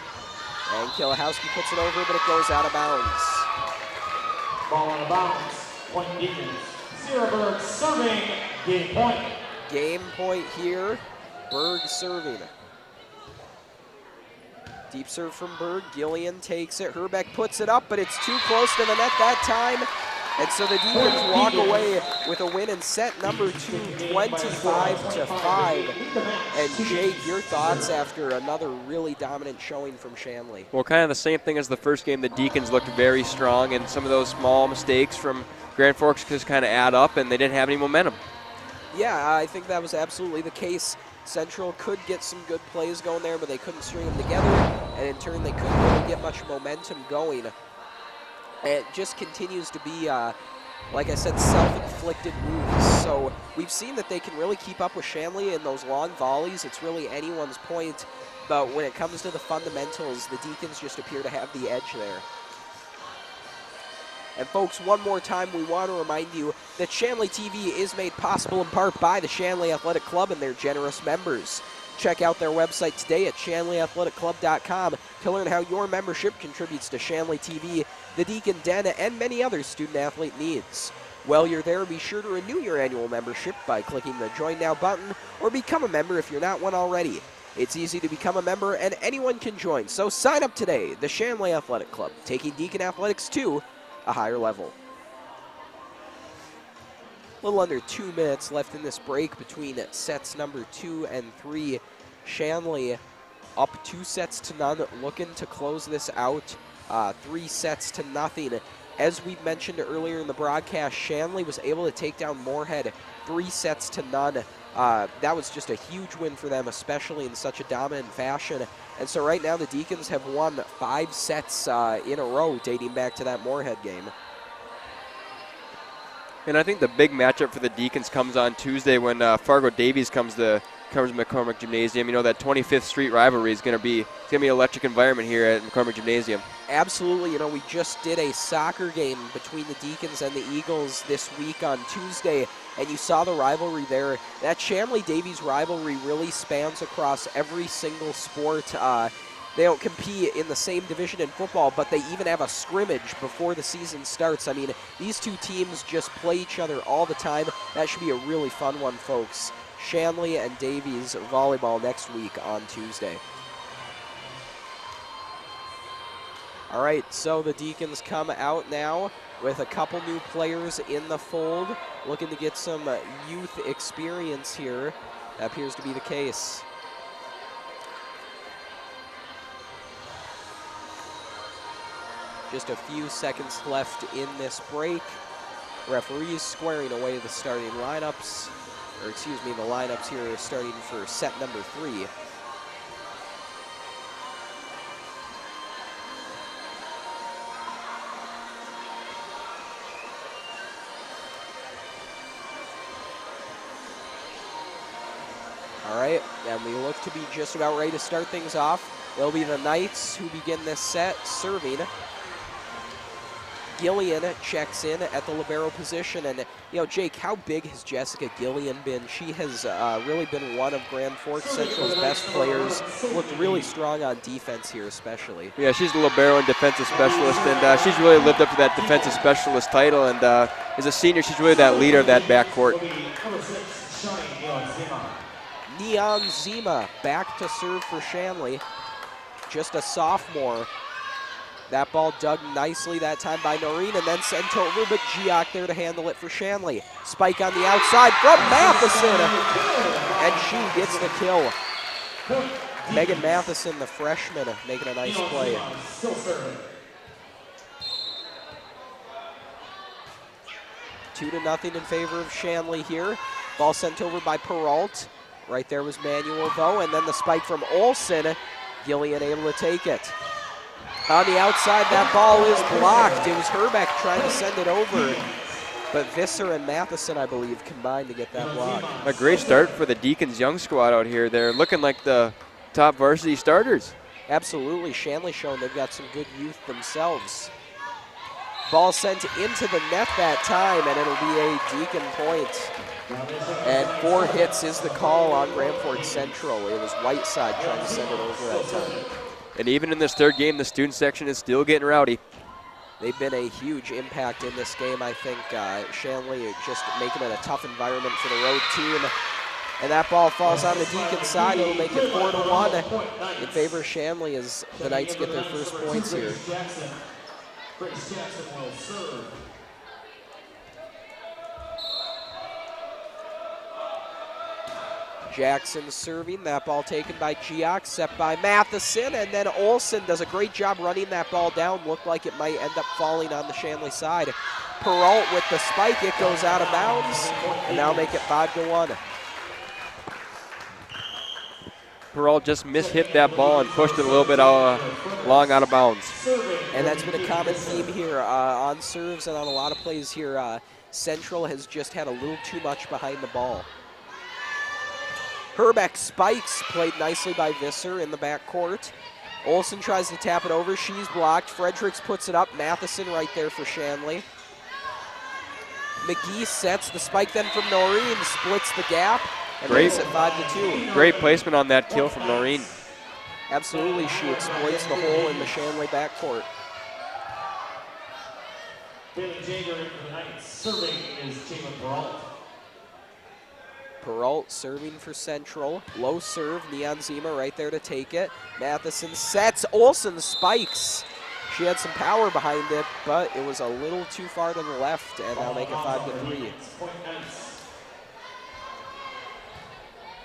and Kilahowski puts it over, but it goes out of bounds. Ball out of bounds. Point Deacons. Sierra Berg serving, game point. Game point here. Berg serving. Deep serve from Berg. Gillian takes it. Herbeck puts it up, but it's too close to the net that time. And so the Deacons walk away with a win in set number 2, 25-5. And Jake, your thoughts after another really dominant showing from Shanley? Well, kind of the same thing as the first game. The Deacons looked very strong, and some of those small mistakes from Grand Forks just kind of add up, and they didn't have any momentum. Yeah, I think that was absolutely the case. Central could get some good plays going there, but they couldn't string them together, and in turn they couldn't really get much momentum going. It just continues to be, like I said, self-inflicted wounds. So we've seen that they can really keep up with Shanley in those long volleys. It's really anyone's point, but when it comes to the fundamentals, the Deacons just appear to have the edge there. And folks, one more time, we want to remind you that Shanley TV is made possible in part by the Shanley Athletic Club and their generous members. Check out their website today at shanleyathleticClub.com to learn how your membership contributes to Shanley TV, the Deacon Den, and many other student-athlete needs. While you're there, be sure to renew your annual membership by clicking the Join Now button or become a member if you're not one already. It's easy to become a member, and anyone can join, so sign up today. The Shanley Athletic Club, taking Deacon Athletics to a higher level. A little under 2 minutes left in this break between sets number 2 and 3. Shanley up 2-0, looking to close this out 3-0. As we mentioned earlier in the broadcast, Shanley was able to take down Moorhead 3-0. That was just a huge win for them, especially in such a dominant fashion. And so right now the Deacons have won 5 sets in a row dating back to that Moorhead game. And I think the big matchup for the Deacons comes on Tuesday when Fargo Davies comes to McCormick Gymnasium. You know, that 25th Street rivalry is going to be an electric environment here at McCormick Gymnasium. Absolutely. You know, we just did a soccer game between the Deacons and the Eagles this week on Tuesday, and you saw the rivalry there. That Shanley-Davies rivalry really spans across every single sport. They don't compete in the same division in football, but they even have a scrimmage before the season starts. I mean, these two teams just play each other all the time. That should be a really fun one, folks. Shanley and Davies volleyball next week on Tuesday. All right, so the Deacons come out now with a couple new players in the fold, looking to get some youth experience here. That appears to be the case. Just a few seconds left in this break. Referees squaring away the starting lineups, or excuse me, the lineups here are starting for set number 3. All right, and we look to be just about ready to start things off. It'll be the Knights who begin this set serving. Gillian checks in at the libero position, and you know, Jake, how big has Jessica Gillian been? She has really been one of Grand Forks Central's best players. Looked really strong on defense here, especially. Yeah, she's the libero and defensive specialist, and she's really lived up to that defensive specialist title. And as a senior, she's really that leader of that backcourt. Neon Zima back to serve for Shanley. Just a sophomore. That ball dug nicely that time by Noreen and then sent over, but Giak there to handle it for Shanley. Spike on the outside from Matheson, and she gets the kill. Megan Matheson, the freshman, making a nice play. 2-0 in favor of Shanley here. Ball sent over by Peralt. Right there was Manuel though, and then the spike from Olsen. Gillian able to take it. On the outside, that ball is blocked. It was Herbeck trying to send it over, but Visser and Matheson, I believe, combined to get that block. A great start for the Deacons young squad out here. They're looking like the top varsity starters. Absolutely. Shanley showing they've got some good youth themselves. Ball sent into the net that time, and it'll be a Deacon point. And 4 hits is the call on Grand Forks Central. It was Whiteside trying to send it over that time. And even in this third game, the student section is still getting rowdy. they've been a huge impact in this game. I think Shanley just making it a tough environment for the road team. And that ball falls on the Deacons side. It'll make it 4-1 in favor of Shanley as the Knights get their first points here. Grace Jackson will serve. Jackson serving, that ball taken by Giox, set by Matheson, and then Olsen does a great job running that ball down. Looked like it might end up falling on the Shanley side. Peralt with the spike, it goes out of bounds, and now make it 5-1. Peralt just mishit that ball and pushed it a little bit long out of bounds. And that's been a common theme here on serves and on a lot of plays here. Central has just had a little too much behind the ball. Herbeck spikes, played nicely by Visser in the backcourt. Olsen tries to tap it over, she's blocked. Fredericks puts it up, Matheson right there for Shanley. McGee sets the spike then from Noreen, splits the gap, and makes it 5-2. Great placement on that kill from Noreen. Absolutely, she exploits the hole in the Shanley backcourt. Bailey Jager in for the Knights. Serving is Jalen Peralt. Peralt serving for Central. Low serve, Neon Zima right there to take it. Matheson sets, Olsen spikes. She had some power behind it, but it was a little too far to the left, and that'll make it 5-3.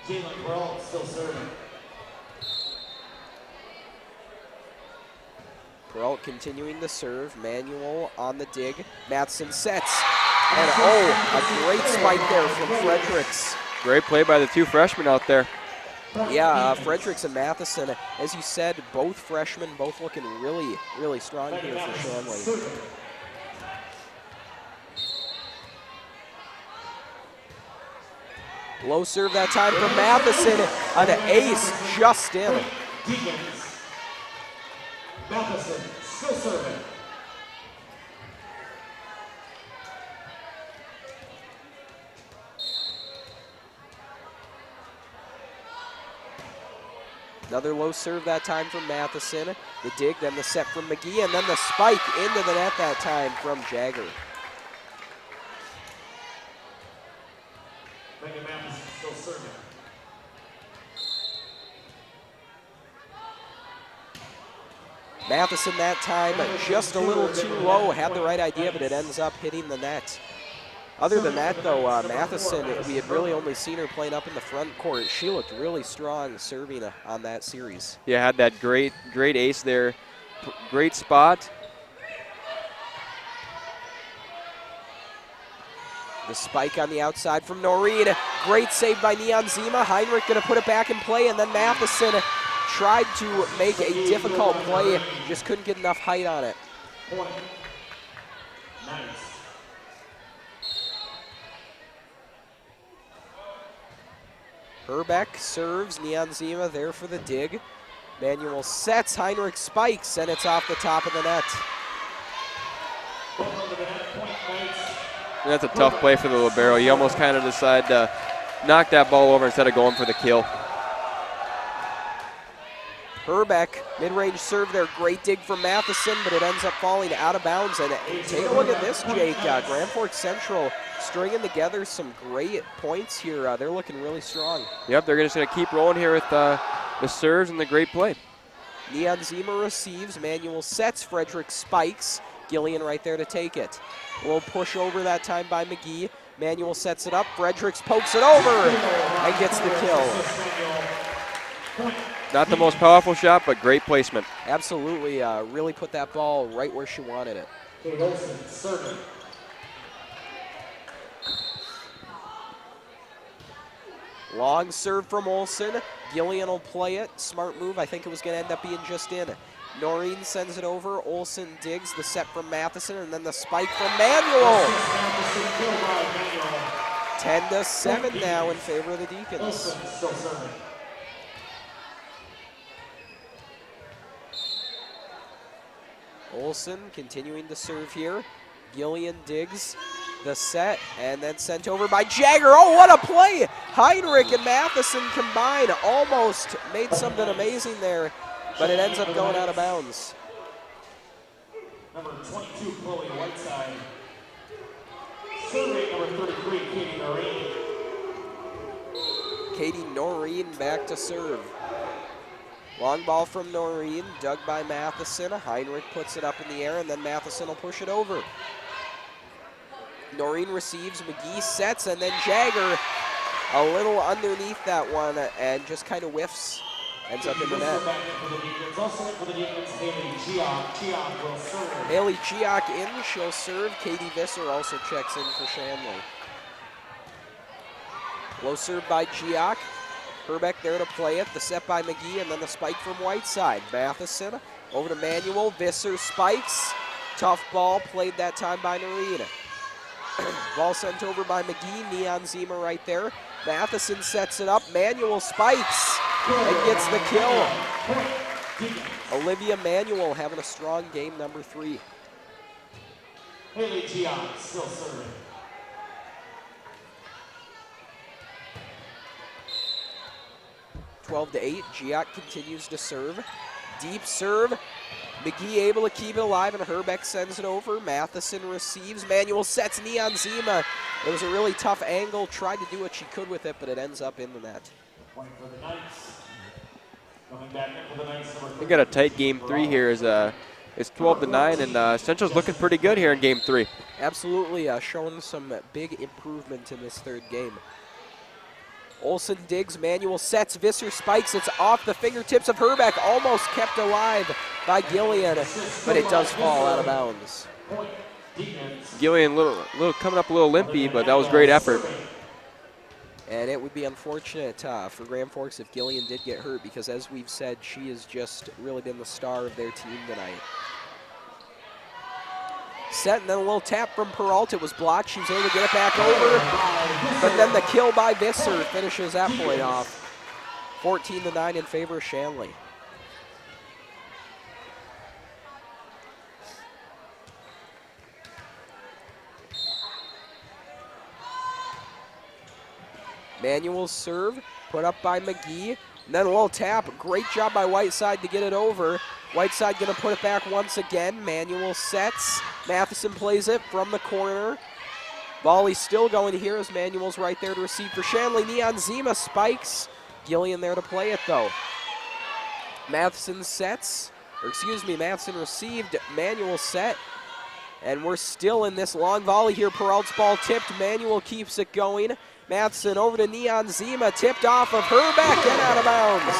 Jalen Peralt still serving. Peralt continuing to serve. Manuel on the dig. Matheson sets. And a great spike there from Fredericks. Great play by the two freshmen out there. Yeah, Fredericks and Matheson, as you said, both freshmen, both looking really, really strong here for Shanley. Low serve that time from Matheson. An ace just in. Deacons. Matheson still serving. Another low serve that time from Matheson. The dig, then the set from McGee, and then the spike into the net that time from Jagger. Megan Matheson still serving. Matheson that time just a little too low. Had the right idea, but it ends up hitting the net. Other than that, though, Matheson, we had really only seen her playing up in the front court. She looked really strong serving on that series. Yeah, had that great ace there. Great spot. The spike on the outside from Noreen. Great save by Neon Zima. Heinrich going to put it back in play, and then Matheson tried to make a difficult play. Just couldn't get enough height on it. Point. Nice. Herbeck serves, Neon Zima there for the dig. Manuel sets, Heinrich spikes, and it's off the top of the net. That's a tough play for the libero. You almost kind of decide to knock that ball over instead of going for the kill. Herbeck, mid-range serve there, great dig from Matheson, but it ends up falling out of bounds. And take a look at this, Jake. Grand Forks Central stringing together some great points here. They're looking really strong. Yep, they're just going to keep rolling here with the serves and the great play. Neon Zima receives, Manuel sets, Frederick spikes. Gillian right there to take it. A little push over that time by McGee. Manuel sets it up, Fredericks pokes it over and gets the kill. Not the most powerful shot, but great placement. Absolutely, really put that ball right where she wanted it. Kate Olsen serving. Long serve from Olsen. Gillian will play it. Smart move. I think it was going to end up being just in. Noreen sends it over. Olsen digs the set from Matheson, and then the spike from Manuel. 10-7 now in favor of the Deacons. Olsen still serving. Olsen continuing to serve here. Gillian digs the set and then sent over by Jagger. Oh, what a play! Heinrich and Matheson combined. Almost made something amazing there, but it ends up going out of bounds. number 22, Chloe Whiteside. Serving number 33, Katie Noreen. Katie Noreen back to serve. Long ball from Noreen, dug by Matheson. Heinrich puts it up in the air, and then Matheson will push it over. Noreen receives, McGee sets, and then Jagger a little underneath that one and just kind of whiffs. Ends up in the net. Haley Chiak in, she'll serve. Katie Visser also checks in for Shanley. Low serve by Chiak. Herbeck there to play it. The set by McGee, and then the spike from Whiteside. Matheson over to Manuel. Visser spikes. Tough ball played that time by Noreen. Ball sent over by McGee. Neon Zima right there. Matheson sets it up. Manuel spikes and gets the kill. Olivia Manuel having a strong game, number 3. Haley Gion still serving. (12-8). Giot continues to serve. Deep serve. McGee able to keep it alive, and Herbeck sends it over. Matheson receives. Manuel sets. Neon Zima. It was a really tough angle. Tried to do what she could with it, but it ends up in the net. Point for the Knights. Coming back in for the Knights. We got a tight game 3 here. It's 12-9, and Central's looking pretty good here in game 3. Absolutely showing some big improvement in this third game. Olsen digs, Manuel sets, Visser spikes, it's off the fingertips of Herbeck, almost kept alive by Gillian, but it does fall out of bounds. Gillian coming up a little limpy, but that was great effort. And it would be unfortunate for Grand Forks if Gillian did get hurt, because as we've said, she has just really been the star of their team tonight. Set, and then a little tap from Peralta. It was blocked. She was able to get it back over. But then the kill by Visser finishes that point off. 14-9 in favor of Shanley. Manuel serve, put up by McGee. And then a little tap. Great job by Whiteside to get it over. Whiteside going to put it back once again. Manuel sets. Matheson plays it from the corner. Volley still going here as Manuel's right there to receive for Shanley. Neon Zima spikes. Gillian there to play it though. Matheson sets. Matheson received. Manuel set. And we're still in this long volley here. Peralta's ball tipped. Manuel keeps it going. Matheson over to Neon Zima, tipped off of Herbeck and out of bounds.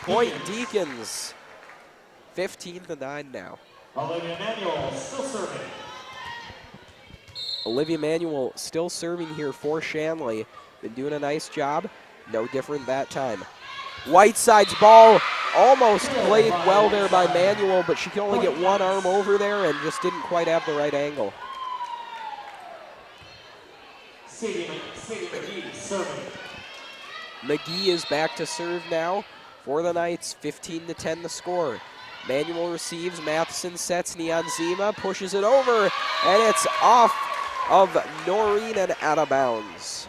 Point Deacons, 15-9 now. Olivia Manuel still serving. Olivia Manuel still serving here for Shanley. Been doing a nice job, no different that time. Whiteside's ball almost played well there by Manuel, but she can only get one arm over there and just didn't quite have the right angle. McGee serving. McGee is back to serve now for the Knights. 15-10 the score. Manuel receives, Matheson sets, Neon Zima pushes it over, and it's off of Noreen and out of bounds.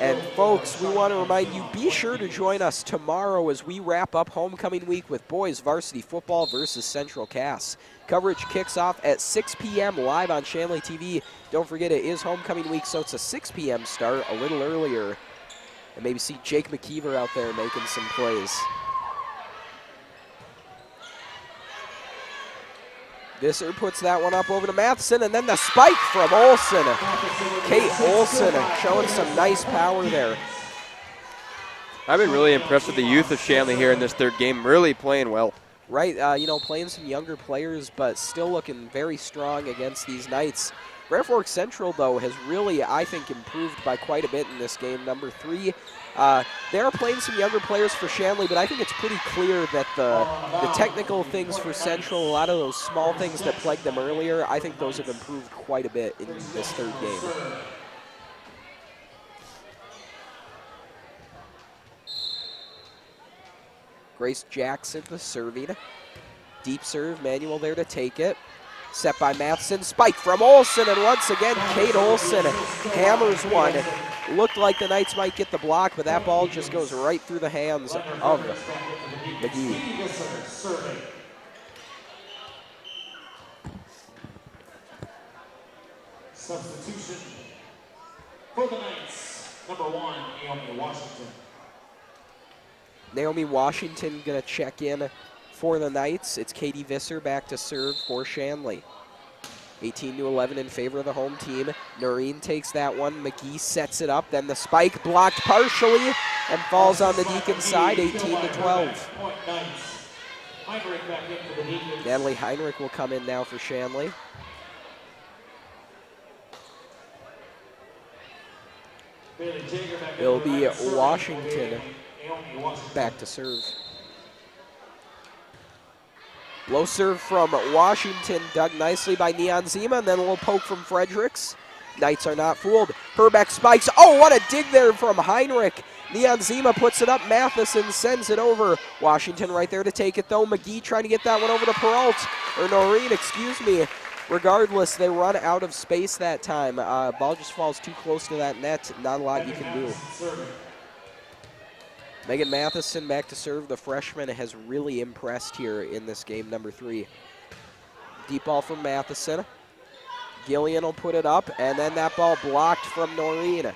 And folks, we want to remind you, be sure to join us tomorrow as we wrap up homecoming week with boys varsity football versus Central Cass. Coverage kicks off at 6 p.m. live on Shanley TV. Don't forget, it is homecoming week, so it's a 6 p.m. start, a little earlier. And maybe see Jake McKeever out there making some plays. Visser puts that one up over to Matheson, and then the spike from Olsen. Kate Olsen showing some nice power there. I've been really impressed with the youth of Shanley here in this third game, really playing well. Right, playing some younger players, but still looking very strong against these Knights. Grand Forks Central, though, has really, I think, improved by quite a bit in this game. Number 3, they are playing some younger players for Shanley, but I think it's pretty clear that the technical things for Central, a lot of those small things that plagued them earlier, I think those have improved quite a bit in this third game. Grace Jackson serving. Deep serve, Manuel there to take it. Set by Matheson, spike from Olsen, and once again, Kate Olsen hammers one. Looked like the Knights might get the block, but that ball just goes right through the hands of McGee. Katie Visser serving. Substitution for the Knights, number 1, Naomi Washington. Naomi Washington gonna check in for the Knights. It's Katie Visser back to serve for Shanley. 18-11 in favor of the home team. Noreen takes that one. McGee sets it up. Then the spike blocked partially and falls on the Deacons side, 18-12. Natalie Heinrich will come in now for Shanley. It'll be Washington back to serve. Low serve from Washington, dug nicely by Neon Zima, and then a little poke from Fredericks. Knights are not fooled. Herbeck spikes. Oh, what a dig there from Heinrich. Neon Zima puts it up. Matheson sends it over. Washington right there to take it, though. McGee trying to get that one over to Noreen, excuse me. Regardless, they run out of space that time. Ball just falls too close to that net. Not a lot you can do. Megan Matheson back to serve. The freshman has really impressed here in this game, number 3. Deep ball from Matheson. Gillian will put it up, and then that ball blocked from Noreen.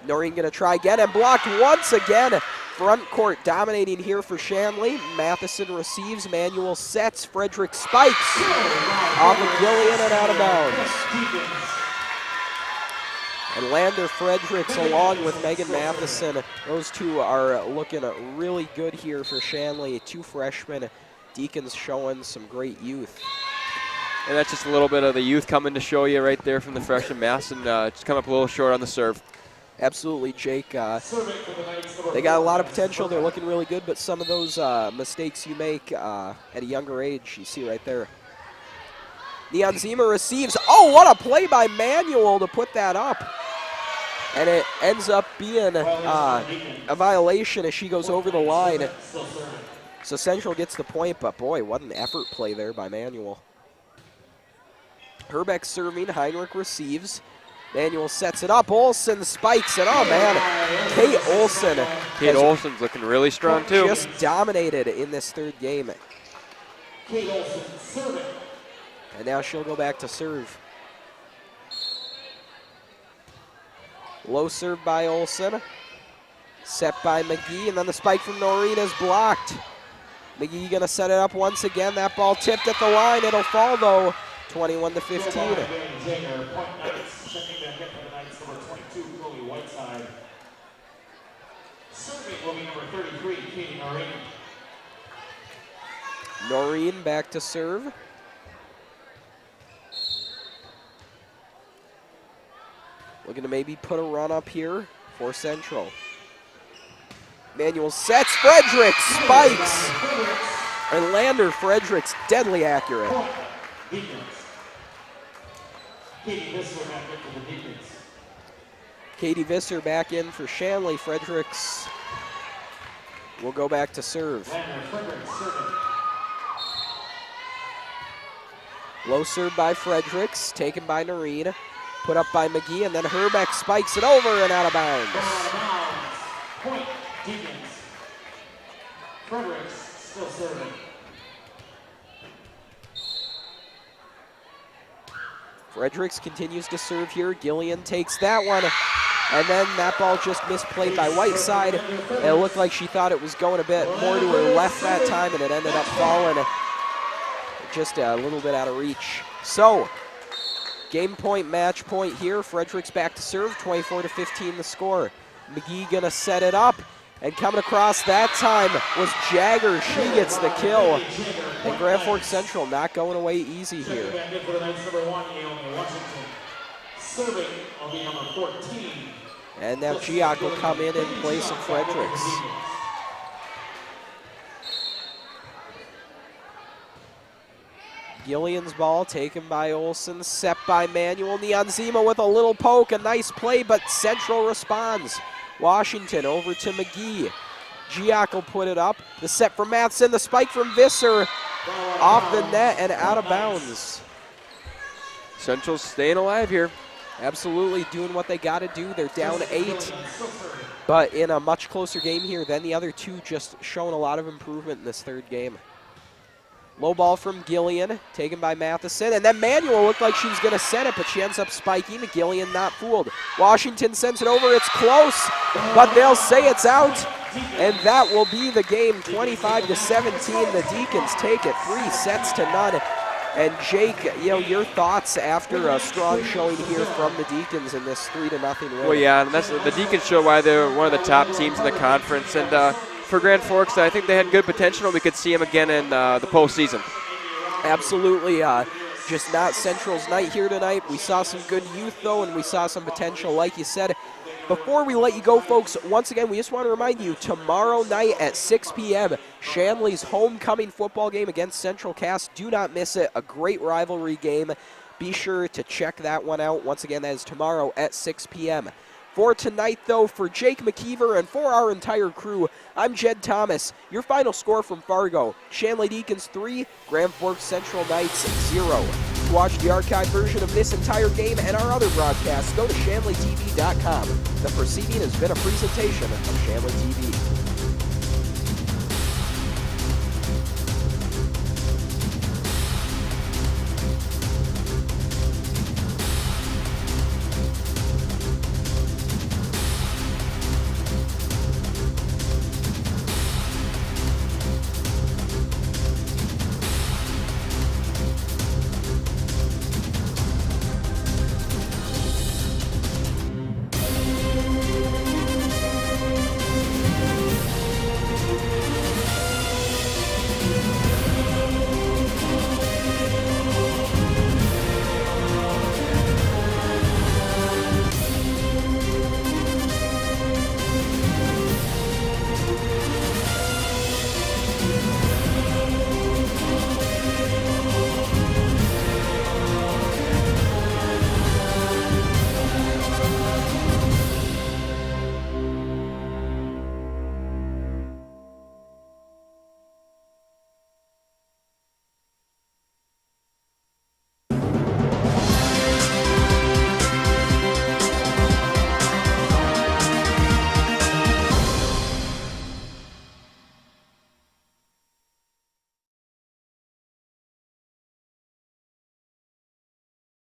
Noreen gonna try again and blocked once again. Front court dominating here for Shanley. Matheson receives, Manuel sets, Frederick spikes off of Gillian and out of bounds. And Lander Fredericks along with Megan Matheson. Those two are looking really good here for Shanley. 2 freshmen. Deacons showing some great youth. And that's just a little bit of the youth coming to show you right there from the freshman. Matheson just come up a little short on the serve. Absolutely, Jake. They got a lot of potential. They're looking really good, but some of those mistakes you make at a younger age, you see right there. Neon Zima receives. Oh, what a play by Manuel to put that up. And it ends up being a violation as she goes over the line. So Central gets the point, but boy, what an effort play there by Manuel. Herbeck serving, Heinrich receives. Manuel sets it up, Olsen spikes it. Oh man, Kate Olsen. Kate Olsen's looking really strong too. Just dominated in this 3rd game. Kate Olsen serving. And now she'll go back to serve. Low serve by Olsen. Set by McGee, and then the spike from Noreen is blocked. McGee gonna set it up once again. That ball tipped at the line. It'll fall though, 21-15. Noreen back to serve. Looking to maybe put a run up here for Central. Manuel sets, Fredericks spikes. And Lander Fredericks deadly accurate. Katie Visser back in for Shanley. Fredericks will go back to serve. Low serve by Fredericks, taken by Noreen. Put up by McGee, and then Herbeck spikes it over and out of bounds. Point, Deacons. Fredericks still serving. Fredericks continues to serve here. Gillian takes that one, and then that ball just misplayed by Whiteside. And it looked like she thought it was going a bit more to her left that time, and it ended up falling just a little bit out of reach. So, game point, match point here. Fredericks back to serve, 24-15 the score. McGee gonna set it up, and coming across that time was Jagger. She gets the kill. And Grand Forks Central not going away easy here. And now Giac will come in place of Fredericks. Gillian's ball taken by Olsen, set by Manuel. Neon Zima with a little poke, a nice play, but Central responds. Washington over to McGee. Giac will put it up. The set from Matheson, the spike from Visser off the net and out of bounds. Central's staying alive here. Absolutely doing what they got to do. They're down 8, but in a much closer game here than the other two, just showing a lot of improvement in this third game. Low ball from Gillian, taken by Matheson, and then Manuel looked like she was going to set it, but she ends up spiking. Gillian not fooled. Washington sends it over. It's close, but they'll say it's out, and that will be the game. 25-17. The Deacons take it 3-0. And Jake, your thoughts after a strong showing here from the Deacons in this 3-0 win? Well, yeah, and that's the Deacons show why they're one of the top teams in the conference. And for Grand Forks, I think they had good potential, and we could see them again in the postseason. Absolutely. Just not Central's night here tonight. We saw some good youth, though, and we saw some potential, like you said. Before we let you go, folks, once again, we just want to remind you, tomorrow night at 6 p.m., Shanley's homecoming football game against Central Cass. Do not miss it. A great rivalry game. Be sure to check that one out. Once again, that is tomorrow at 6 p.m. For tonight, though, for Jake McKeever and for our entire crew, I'm Jed Thomas. Your final score from Fargo: Shanley Deacons 3, Grand Forks Central Knights 0. To watch the archived version of this entire game and our other broadcasts, go to ShanleyTV.com. The proceeding has been a presentation of Shanley TV.